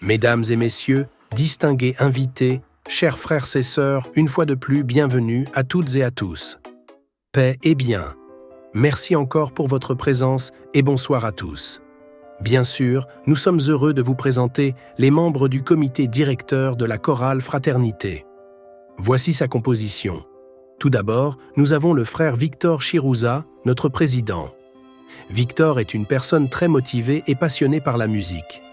Mesdames et messieurs, distingués invités, chers frères et sœurs, une fois de plus, bienvenue à toutes et à tous. Paix et bien. Merci encore pour votre présence et bonsoir à tous. Bien sûr, nous sommes heureux de vous présenter les membres du comité directeur de la chorale Fraternité. Voici sa composition. Tout d'abord, nous avons le frère Victor Chirouza, notre président. Victor est une personne très motivée et passionnée par la musique.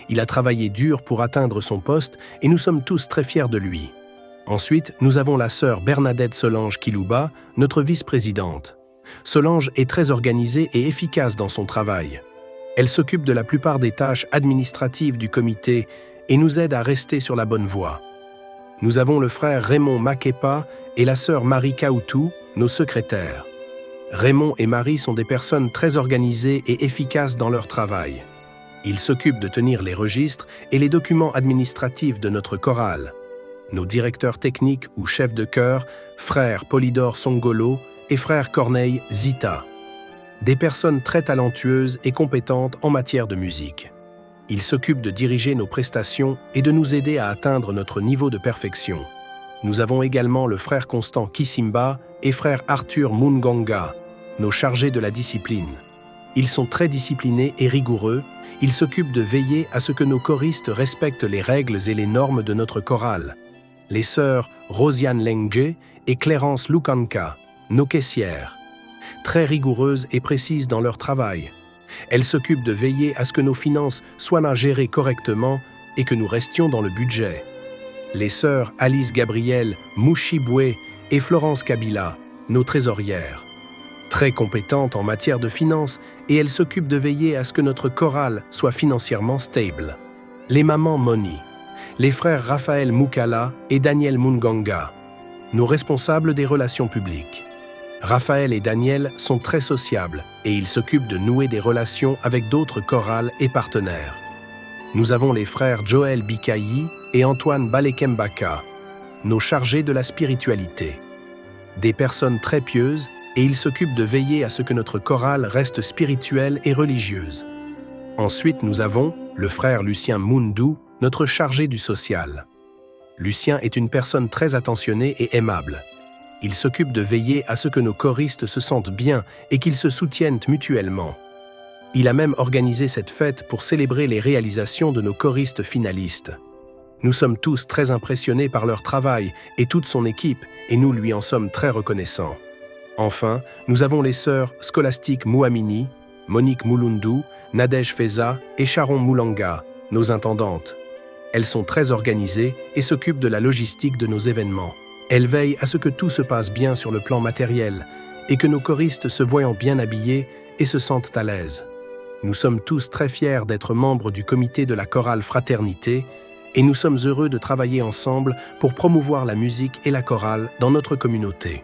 Il a travaillé dur pour atteindre son poste et nous sommes tous très fiers de lui. Ensuite, nous avons la sœur Bernadette Solange Kilouba, notre vice-présidente. Solange est très organisée et efficace dans son travail. Elle s'occupe de la plupart des tâches administratives du comité et nous aide à rester sur la bonne voie. Nous avons le frère Raymond Makepa et la sœur Marie Kaoutou, nos secrétaires. Raymond et Marie sont des personnes très organisées et efficaces dans leur travail. Ils s'occupent de tenir les registres et les documents administratifs de notre chorale. Nos directeurs techniques ou chefs de chœur, frère Polydore Songolo et frère Corneille Zita. Des personnes très talentueuses et compétentes en matière de musique. Ils s'occupent de diriger nos prestations et de nous aider à atteindre notre niveau de perfection. Nous avons également le frère Constant Kisimba et frère Arthur Munganga, nos chargés de la discipline. Ils sont très disciplinés et rigoureux. Ils s'occupent de veiller à ce que nos choristes respectent les règles et les normes de notre chorale. Les sœurs Rosiane Lengje et Clérence Lukanka, nos caissières. Très rigoureuses et précises dans leur travail. Elles s'occupent de veiller à ce que nos finances soient gérées correctement et que nous restions dans le budget. Les sœurs Alice Gabrielle Mouchiboué et Florence Kabila, nos trésorières. Très compétentes en matière de finances et elles s'occupent de veiller à ce que notre chorale soit financièrement stable. Les mamans Moni, les frères Raphaël Moukala et Daniel Munganga, nos responsables des relations publiques. Raphaël et Daniel sont très sociables et ils s'occupent de nouer des relations avec d'autres chorales et partenaires. Nous avons les frères Joël Bikayi et Antoine Balekembaka, nos chargés de la spiritualité. Des personnes très pieuses et ils s'occupent de veiller à ce que notre chorale reste spirituelle et religieuse. Ensuite, nous avons le frère Lucien Moundou, notre chargé du social. Lucien est une personne très attentionnée et aimable. Il s'occupe de veiller à ce que nos choristes se sentent bien et qu'ils se soutiennent mutuellement. Il a même organisé cette fête pour célébrer les réalisations de nos choristes finalistes. Nous sommes tous très impressionnés par leur travail et toute son équipe et nous lui en sommes très reconnaissants. Enfin, nous avons les sœurs Scholastique Mouamini, Monique Moulundou, Nadège Feza et Sharon Moulanga, nos intendantes. Elles sont très organisées et s'occupent de la logistique de nos événements. Elles veillent à ce que tout se passe bien sur le plan matériel et que nos choristes se voient bien habillés et se sentent à l'aise. Nous sommes tous très fiers d'être membres du comité de la chorale Fraternité et nous sommes heureux de travailler ensemble pour promouvoir la musique et la chorale dans notre communauté.